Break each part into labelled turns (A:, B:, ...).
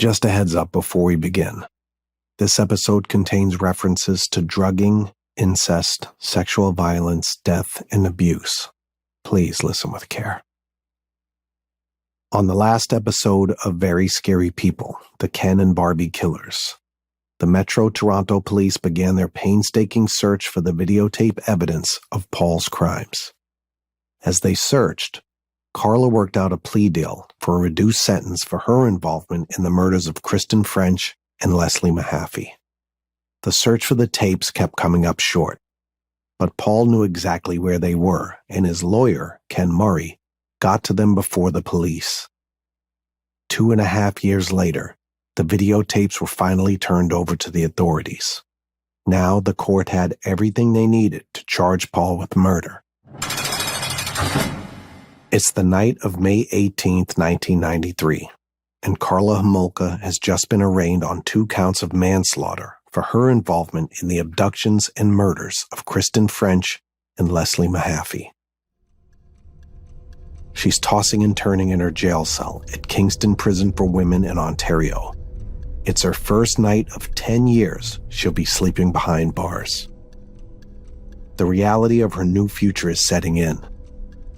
A: Just a heads up before we begin. This episode contains references to drugging, incest, sexual violence, death, and abuse. Please listen with care. On the last episode of Very Scary People, the Ken and Barbie Killers, the Metro Toronto Police began their painstaking search for the videotape evidence of Paul's crimes. As they searched, Karla worked out a plea deal for a reduced sentence for her involvement in the murders of Kristen French and Leslie Mahaffey. The search for the tapes kept coming up short, but Paul knew exactly where they were, and his lawyer, Ken Murray, got to them before the police. 2.5 years later, the videotapes were finally turned over to the authorities. Now the court had everything they needed to charge Paul with murder. It's the night of May 18th, 1993, and Karla Homolka has just been arraigned on 2 counts of manslaughter for her involvement in the abductions and murders of Kristen French and Leslie Mahaffey. She's tossing and turning in her jail cell at Kingston Prison for Women in Ontario. It's her first night of 10 years she'll be sleeping behind bars. The reality of her new future is setting in.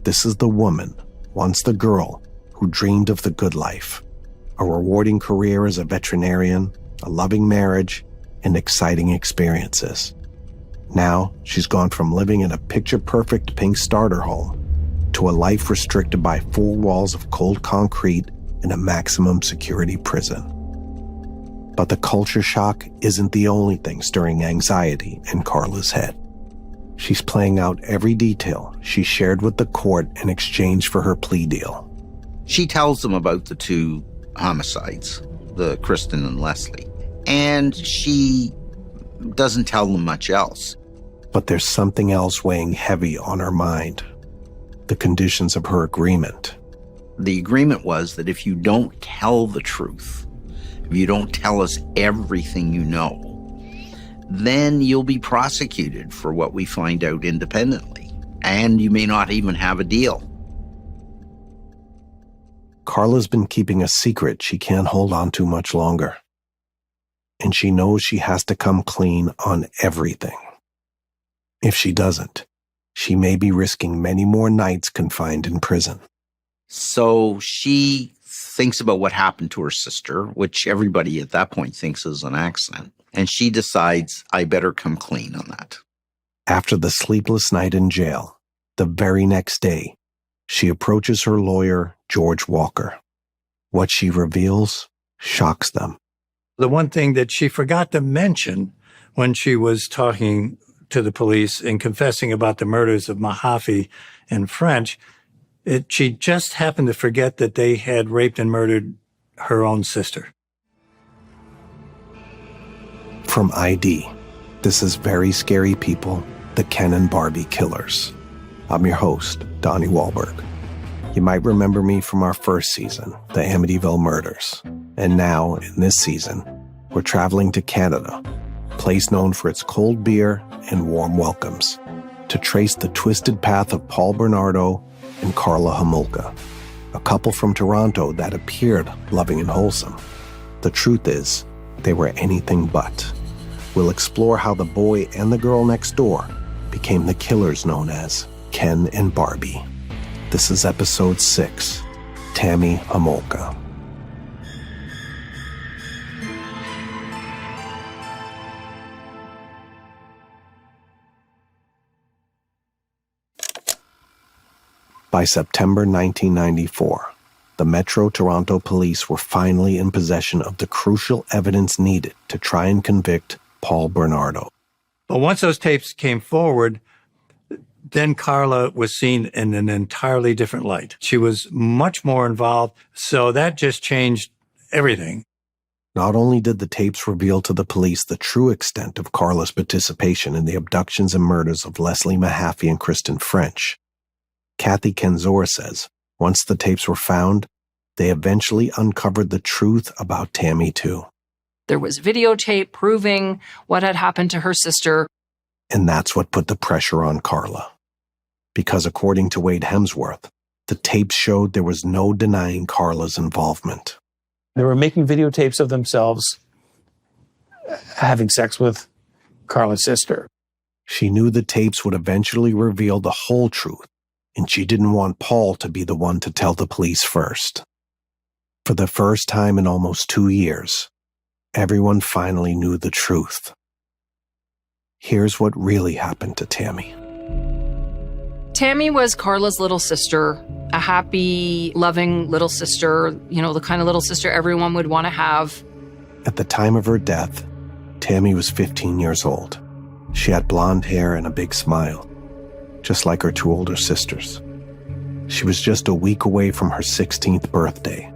A: This is the woman, once the girl, who dreamed of the good life. A rewarding career as a veterinarian, a loving marriage, and exciting experiences. Now, she's gone from living in a picture-perfect pink starter home to a life restricted by 4 walls of cold concrete in a maximum security prison. But the culture shock isn't the only thing stirring anxiety in Karla's head. She's playing out every detail she shared with the court in exchange for her plea deal.
B: She tells them about the 2 homicides, the Kristen and Leslie, and she doesn't tell them much else.
A: But there's something else weighing heavy on her mind. The conditions of her agreement.
B: The agreement was that if you don't tell the truth, if you don't tell us everything you know, then you'll be prosecuted for what we find out independently, and you may not even have a deal.
A: Karla's been keeping a secret she can't hold on to much longer. And she knows she has to come clean on everything. If she doesn't, she may be risking many more nights confined in prison.
B: So she thinks about what happened to her sister, which everybody at that point thinks is an accident. And she decides, I better come clean on that.
A: After the sleepless night in jail, the very next day, she approaches her lawyer, George Walker. What she reveals shocks them.
C: The one thing that she forgot to mention when she was talking to the police and confessing about the murders of Mahaffey and French, she just happened to forget that they had raped and murdered her own sister.
A: From ID, this is Very Scary People, the Ken and Barbie Killers. I'm your host, Donnie Wahlberg. You might remember me from our first season, the Amityville Murders. And now, in this season, we're traveling to Canada, a place known for its cold beer and warm welcomes, to trace the twisted path of Paul Bernardo and Karla Homolka, a couple from Toronto that appeared loving and wholesome. The truth is, they were anything but. We'll explore how the boy and the girl next door became the killers known as Ken and Barbie. This is Episode 6, Tammy Homolka. By September 1994, the Metro Toronto Police were finally in possession of the crucial evidence needed to try and convict Paul Bernardo.
C: But once those tapes came forward, then Karla was seen in an entirely different light. She was much more involved, so that just changed everything.
A: Not only did the tapes reveal to the police the true extent of Karla's participation in the abductions and murders of Leslie Mahaffey and Kristen French, Kathy Kenzor says once the tapes were found, they eventually uncovered the truth about Tammy too.
D: There was videotape proving what had happened to her sister.
A: And that's what put the pressure on Karla. Because according to Wade Hemsworth, the tapes showed there was no denying Karla's involvement.
E: They were making videotapes of themselves having sex with Karla's sister.
A: She knew the tapes would eventually reveal the whole truth, and she didn't want Paul to be the one to tell the police first. For the first time in almost 2 years, everyone finally knew the truth. Here's what really happened to Tammy.
D: Tammy was Karla's little sister, a happy, loving little sister, the kind of little sister everyone would want to have.
A: At the time of her death, Tammy was 15 years old. She had blonde hair and a big smile, just like her 2 older sisters. She was just a week away from her 16th birthday.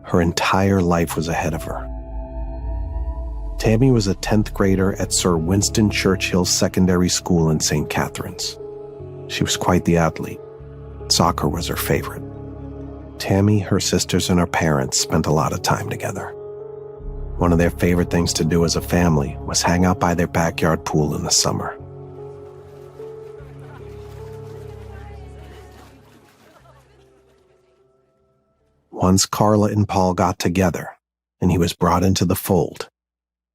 A: Her entire life was ahead of her. Tammy was a 10th grader at Sir Winston Churchill Secondary School in St. Catharines. She was quite the athlete. Soccer was her favorite. Tammy, her sisters, and her parents spent a lot of time together. One of their favorite things to do as a family was hang out by their backyard pool in the summer. Once Karla and Paul got together, and he was brought into the fold,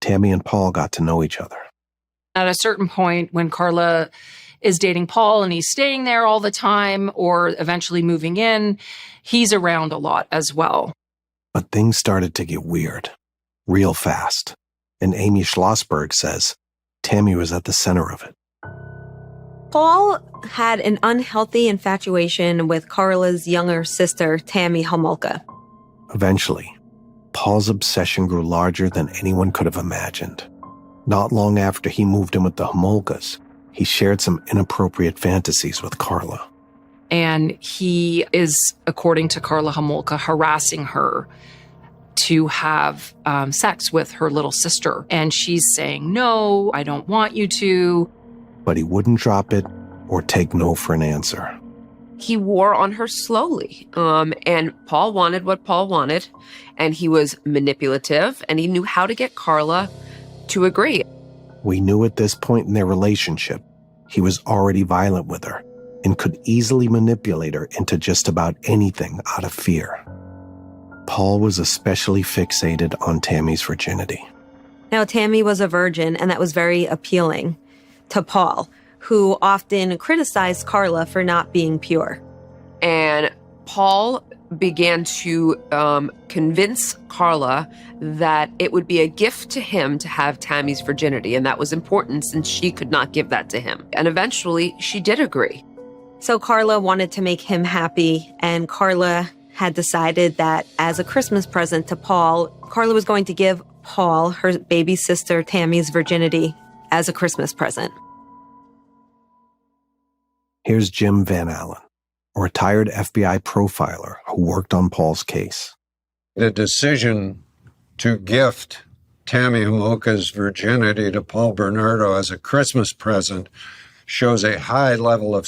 A: Tammy and Paul got to know each other.
D: At a certain point, when Karla is dating Paul and he's staying there all the time or eventually moving in, he's around a lot as well.
A: But things started to get weird, real fast. And Amy Schlossberg says Tammy was at the center of it.
F: Paul had an unhealthy infatuation with Karla's younger sister, Tammy Homolka.
A: Eventually, Paul's obsession grew larger than anyone could have imagined. Not long after he moved in with the Homolkas, he shared some inappropriate fantasies with Karla.
D: And he is, according to Karla Homolka, harassing her to have sex with her little sister. And she's saying, no, I don't want you to.
A: But he wouldn't drop it or take no for an answer.
G: He wore on her slowly. And Paul wanted what Paul wanted. And he was manipulative. And he knew how to get Karla to agree.
A: We knew at this point in their relationship, he was already violent with her and could easily manipulate her into just about anything out of fear. Paul was especially fixated on Tammy's virginity.
F: Now, Tammy was a virgin, and that was very appealing to Paul, who often criticized Karla for not being pure.
G: And Paul began to convince Karla that it would be a gift to him to have Tammy's virginity, and that was important since she could not give that to him. And eventually, she did agree.
F: So Karla wanted to make him happy, and Karla had decided that as a Christmas present to Paul, Karla was going to give Paul her baby sister Tammy's virginity as a Christmas present.
A: Here's Jim Van Allen, a retired FBI profiler who worked on Paul's case.
H: The decision to gift Tammy Homolka's virginity to Paul Bernardo as a Christmas present shows a high level of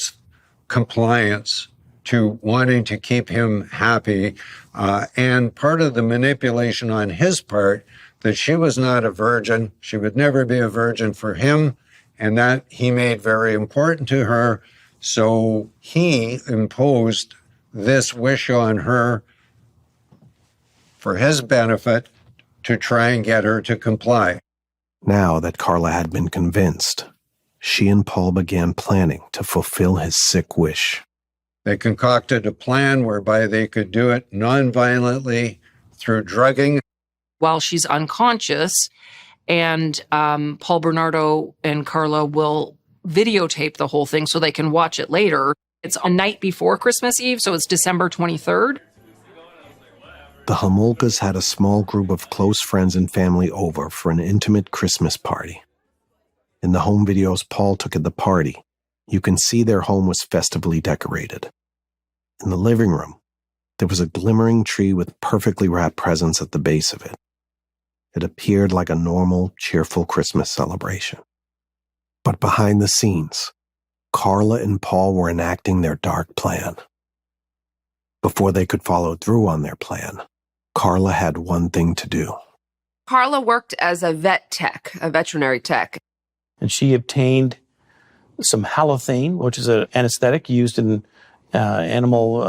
H: compliance to wanting to keep him happy, and part of the manipulation on his part that she was not a virgin, she would never be a virgin for him, and that he made very important to her. So he imposed this wish on her for his benefit to try and get her to comply.
A: Now that Karla had been convinced, she and Paul began planning to fulfill his sick wish.
H: They concocted a plan whereby they could do it nonviolently through drugging.
D: While she's unconscious, and Paul Bernardo and Karla will videotape the whole thing so they can watch it later. It's a night before Christmas Eve, so it's December 23rd.
A: The Homolkas had a small group of close friends and family over for an intimate Christmas party. In the home videos Paul took at the party, you can see their home was festively decorated. In the living room, there was a glimmering tree with perfectly wrapped presents at the base of it. It appeared like a normal, cheerful Christmas celebration. But behind the scenes, Karla and Paul were enacting their dark plan. Before they could follow through on their plan, Karla had one thing to do.
G: Karla worked as a veterinary tech.
E: And she obtained some halothane, which is an anesthetic used in animal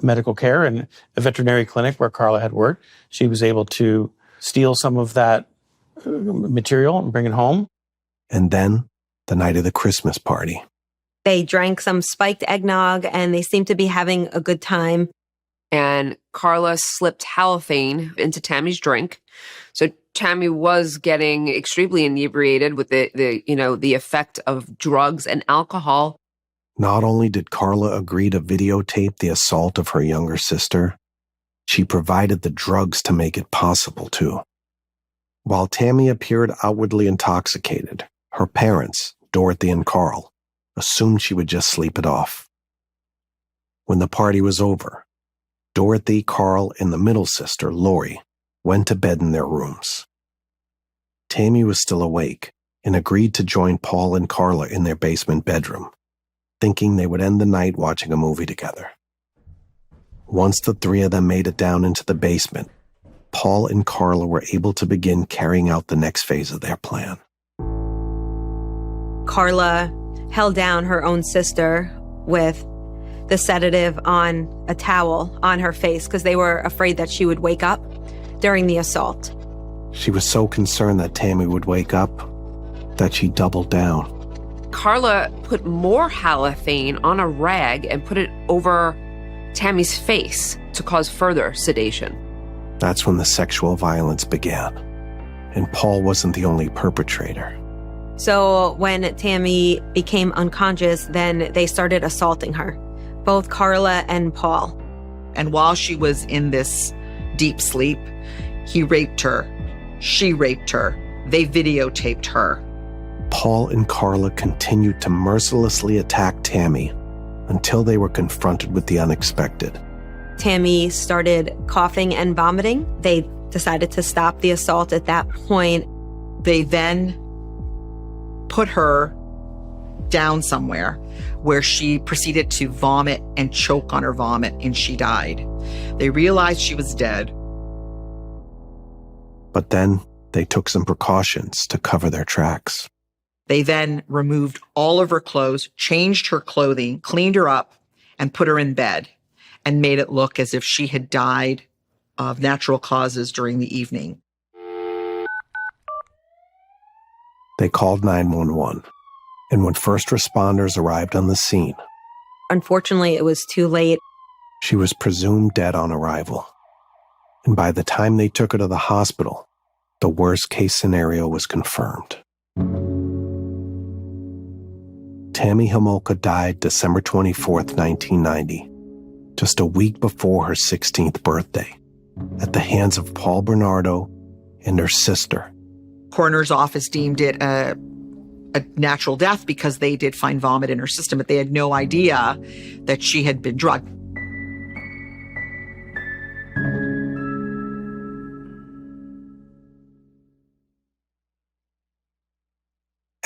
E: medical care in a veterinary clinic where Karla had worked. She was able to steal some of that material and bring it home.
A: And then, the night of the Christmas party.
F: They drank some spiked eggnog and they seemed to be having a good time.
G: And Karla slipped halothane into Tammy's drink. So Tammy was getting extremely inebriated with the effect of drugs and alcohol.
A: Not only did Karla agree to videotape the assault of her younger sister, she provided the drugs to make it possible, too. While Tammy appeared outwardly intoxicated, her parents, Dorothy and Carl, assumed she would just sleep it off. When the party was over, Dorothy, Carl, and the middle sister, Lori, went to bed in their rooms. Tammy was still awake and agreed to join Paul and Karla in their basement bedroom, thinking they would end the night watching a movie together. Once the three of them made it down into the basement, Paul and Karla were able to begin carrying out the next phase of their plan.
F: Karla held down her own sister with the sedative on a towel on her face because they were afraid that she would wake up during the assault.
A: She was so concerned that Tammy would wake up that she doubled down.
G: Karla put more halothane on a rag and put it over Tammy's face to cause further sedation.
A: That's when the sexual violence began. And Paul wasn't the only perpetrator.
F: So when Tammy became unconscious, then they started assaulting her, both Karla and Paul.
I: And while she was in this deep sleep, he raped her. She raped her. They videotaped her.
A: Paul and Karla continued to mercilessly attack Tammy until they were confronted with the unexpected.
F: Tammy started coughing and vomiting. They decided to stop the assault at that point.
I: They then put her down somewhere where she proceeded to vomit and choke on her vomit, and she died. They realized she was dead.
A: But then they took some precautions to cover their tracks.
I: They then removed all of her clothes, changed her clothing, cleaned her up, and put her in bed, and made it look as if she had died of natural causes during the evening.
A: They called 911, and when first responders arrived on the scene,
F: Unfortunately, it was too late.
A: she was presumed dead on arrival. And by the time they took her to the hospital, the worst-case scenario was confirmed. Tammy Homolka died December 24th, 1990, just a week before her 16th birthday, at the hands of Paul Bernardo and her sister.
I: Coroner's office deemed it a natural death because they did find vomit in her system, but they had no idea that she had been drugged.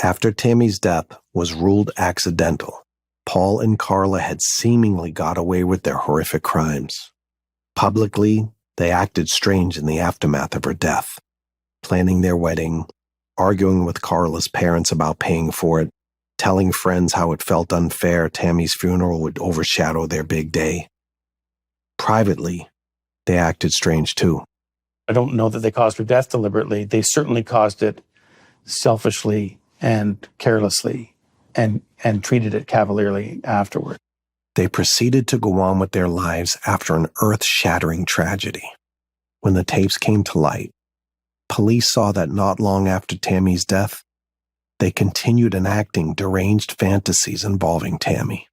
A: After Tammy's death was ruled accidental, Paul and Karla had seemingly got away with their horrific crimes. Publicly, they acted strange in the aftermath of her death, planning their wedding, arguing with Karla's parents about paying for it, telling friends how it felt unfair Tammy's funeral would overshadow their big day. Privately, they acted strange too.
E: I don't know that they caused her death deliberately. They certainly caused it selfishly and carelessly and treated it cavalierly afterward.
A: They proceeded to go on with their lives after an earth-shattering tragedy. When the tapes came to light, police saw that not long after Tammy's death, they continued enacting deranged fantasies involving Tammy.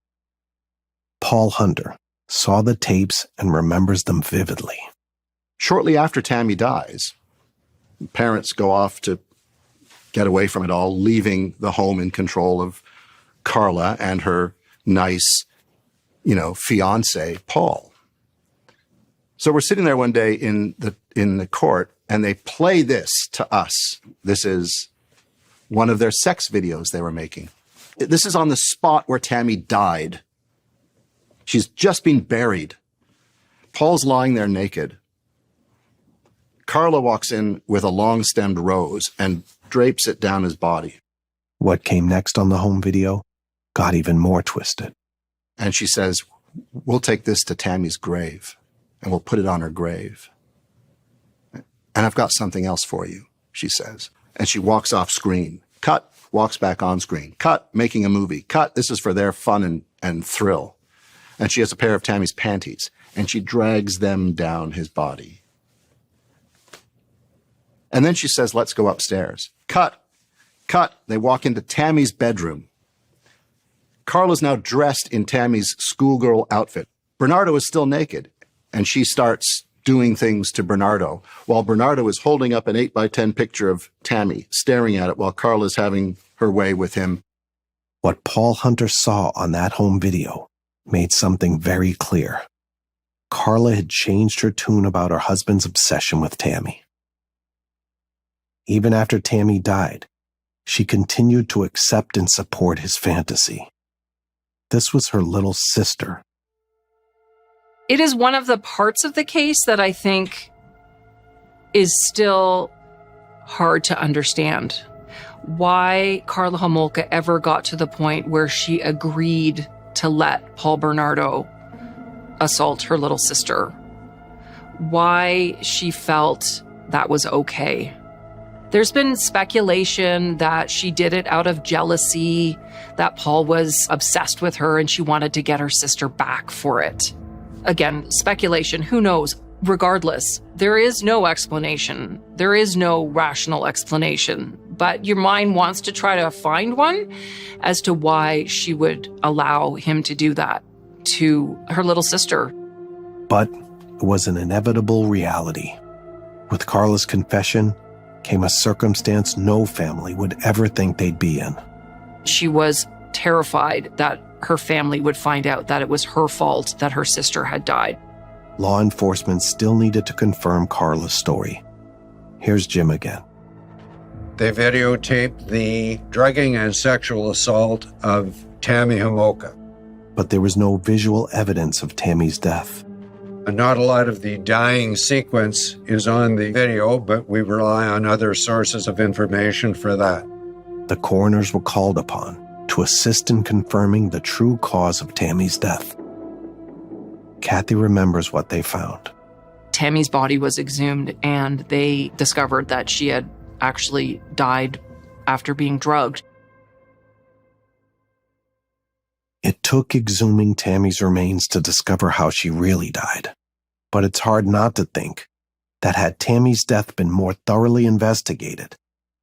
A: Paul Hunter saw the tapes and remembers them vividly.
J: Shortly after Tammy dies, parents go off to get away from it all, leaving the home in control of Karla and her nice, fiance, Paul. So we're sitting there one day in the court, and they play this to us. This is one of their sex videos they were making. This is on the spot where Tammy died. She's just been buried. Paul's lying there naked. Karla walks in with a long-stemmed rose and drapes it down his body.
A: What came next on the home video got even more twisted.
J: And she says, we'll take this to Tammy's grave, and we'll put it on her grave. And I've got something else for you, she says. And she walks off screen. Cut, walks back on screen. Cut, making a movie. Cut, this is for their fun and thrill. And she has a pair of Tammy's panties, and she drags them down his body. And then she says, let's go upstairs. Cut, cut. They walk into Tammy's bedroom. Karla's now dressed in Tammy's schoolgirl outfit. Bernardo is still naked, and she starts doing things to Bernardo, while Bernardo is holding up an 8x10 picture of Tammy, staring at it while Karla's having her way with him.
A: What Paul Hunter saw on that home video made something very clear. Karla had changed her tune about her husband's obsession with Tammy. Even after Tammy died, she continued to accept and support his fantasy. This was her little sister.
D: It is one of the parts of the case that I think is still hard to understand. Why Karla Homolka ever got to the point where she agreed to let Paul Bernardo assault her little sister. Why she felt that was okay. There's been speculation that she did it out of jealousy, that Paul was obsessed with her and she wanted to get her sister back for it. Again, speculation, who knows? Regardless, there is no explanation. There is no rational explanation. But your mind wants to try to find one as to why she would allow him to do that to her little sister.
A: But it was an inevitable reality. With Karla's confession came a circumstance no family would ever think they'd be in.
D: She was terrified that her family would find out that it was her fault that her sister had died.
A: Law enforcement still needed to confirm Karla's story. Here's Jim again.
H: They videotaped the drugging and sexual assault of Tammy Homolka.
A: But there was no visual evidence of Tammy's death.
H: Not a lot of the dying sequence is on the video, but we rely on other sources of information for that.
A: The coroners were called upon to assist in confirming the true cause of Tammy's death. Kathy remembers what they found.
D: Tammy's body was exhumed, and they discovered that she had actually died after being drugged.
A: It took exhuming Tammy's remains to discover how she really died. But it's hard not to think that had Tammy's death been more thoroughly investigated,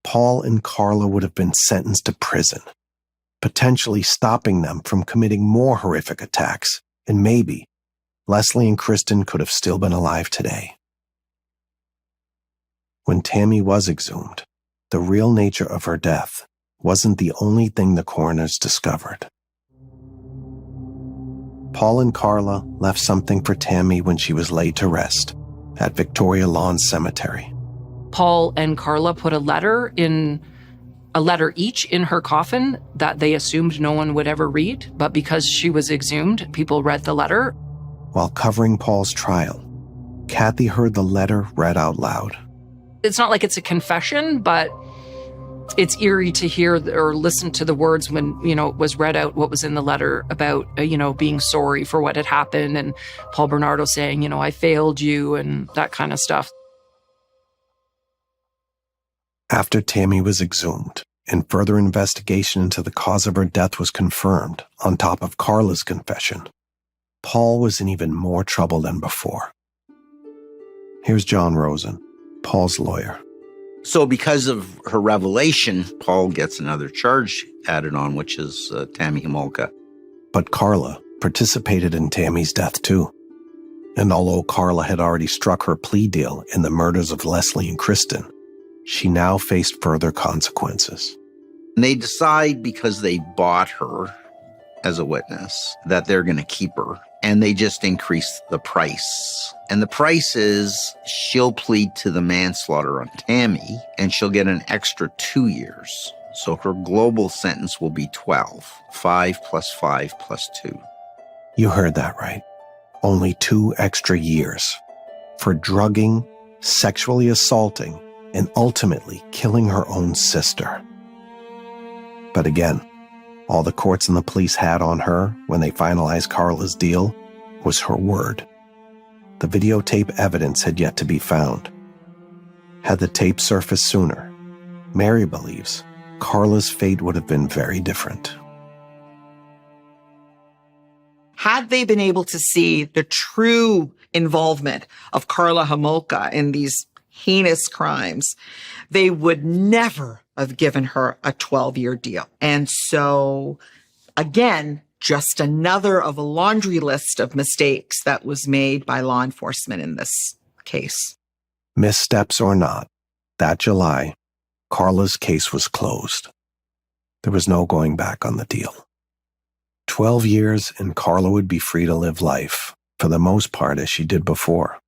A: Paul and Karla would have been sentenced to prison, potentially stopping them from committing more horrific attacks, and maybe Leslie and Kristen could have still been alive today. When Tammy was exhumed, the real nature of her death wasn't the only thing the coroners discovered. Paul and Karla left something for Tammy when she was laid to rest at Victoria Lawn Cemetery.
D: Paul and Karla put a letter each in her coffin that they assumed no one would ever read, but because she was exhumed, people read the letter.
A: While covering Paul's trial, Kathy heard the letter read out loud.
D: It's not like it's a confession, but it's eerie to hear or listen to the words when, it was read out what was in the letter about, being sorry for what had happened, and Paul Bernardo saying, I failed you, and that kind of stuff.
A: After Tammy was exhumed and further investigation into the cause of her death was confirmed on top of Karla's confession, Paul was in even more trouble than before. Here's John Rosen, Paul's lawyer.
B: So because of her revelation, Paul gets another charge added on, which is Tammy Homolka.
A: But Karla participated in Tammy's death too. And although Karla had already struck her plea deal in the murders of Leslie and Kristen, she now faced further consequences.
B: And they decide, because they bought her as a witness, that they're going to keep her. And they just increase the price. And the price is she'll plead to the manslaughter on Tammy, and she'll get an extra 2 years. So her global sentence will be 12. 5 plus 5 plus 2.
A: You heard that right. Only 2 extra years. For drugging, sexually assaulting, and ultimately killing her own sister. But again, all the courts and the police had on her when they finalized Karla's deal was her word. The videotape evidence had yet to be found. Had the tape surfaced sooner, Mary believes Karla's fate would have been very different.
I: Had they been able to see the true involvement of Karla Homolka in these heinous crimes, they would never have given her a 12-year deal. And so, again, just another of a laundry list of mistakes that was made by law enforcement in this case.
A: Missteps or not, that July, Karla's case was closed. There was no going back on the deal. 12 years and Karla would be free to live life, for the most part as she did before.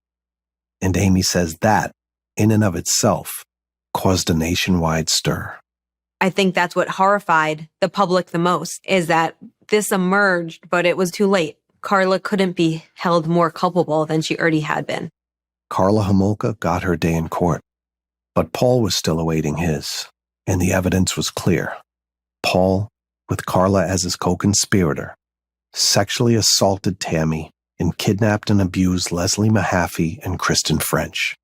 A: And Amy says that, in and of itself, caused a nationwide stir.
F: I think that's what horrified the public the most, is that this emerged, but it was too late. Karla couldn't be held more culpable than she already had been.
A: Karla Homolka got her day in court, but Paul was still awaiting his, and the evidence was clear. Paul, with Karla as his co-conspirator, sexually assaulted Tammy and kidnapped and abused Leslie Mahaffey and Kristen French.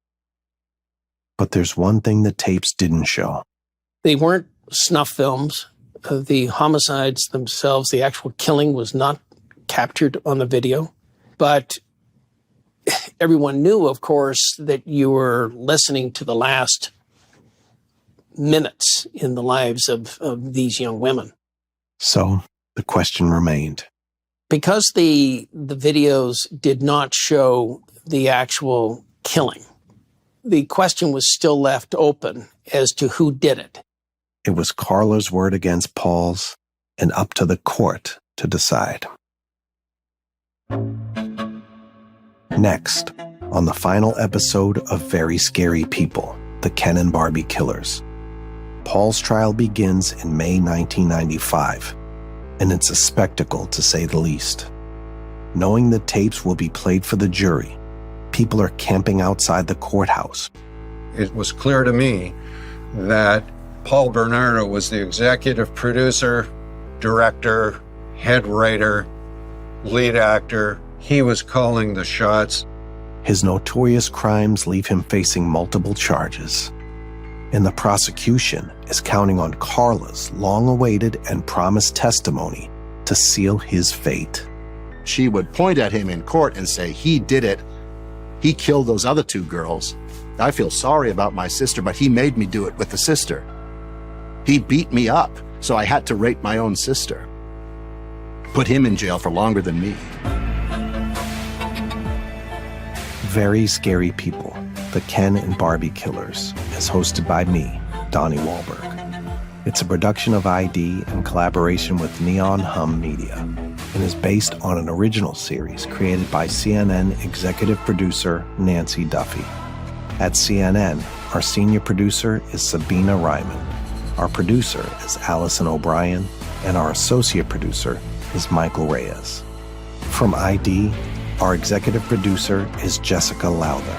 A: But there's one thing the tapes didn't show.
K: They weren't snuff films. The homicides themselves, the actual killing was not captured on the video. But everyone knew, of course, that you were listening to the last minutes in the lives of these young women.
A: So the question remained.
K: Because the videos did not show the actual killing, the question was still left open as to who did it.
A: It was Karla's word against Paul's, and up to the court to decide. Next, on the final episode of Very Scary People, the Ken and Barbie Killers, Paul's trial begins in May 1995, and it's a spectacle to say the least. Knowing the tapes will be played for the jury, people are camping outside the courthouse.
H: It was clear to me that Paul Bernardo was the executive producer, director, head writer, lead actor. He was calling the shots.
A: His notorious crimes leave him facing multiple charges. And the prosecution is counting on Karla's long-awaited and promised testimony to seal his fate.
J: She would point at him in court and say, he did it. He killed those other two girls. I feel sorry about my sister, but he made me do it with the sister. He beat me up, so I had to rape my own sister. Put him in jail for longer than me.
A: Very Scary People, the Ken and Barbie Killers, is hosted by me, Donnie Wahlberg. It's a production of ID in collaboration with Neon Hum Media and is based on an original series created by CNN executive producer Nancy Duffy. At CNN, our senior producer is Sabina Ryman. Our producer is Allison O'Brien, and our associate producer is Michael Reyes. From ID, our executive producer is Jessica Lowther.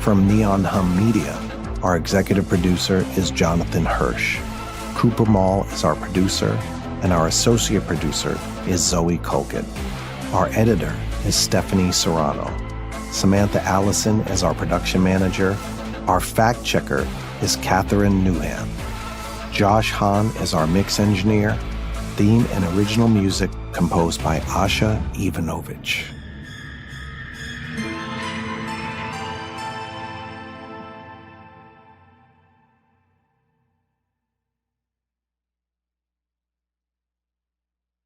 A: From Neon Hum Media, our executive producer is Jonathan Hirsch. Cooper Mall is our producer, and our associate producer is Zoe Colkin. Our editor is Stephanie Serrano. Samantha Allison is our production manager. Our fact checker is Catherine Newham. Josh Hahn is our mix engineer. Theme and original music composed by Asha Ivanovich.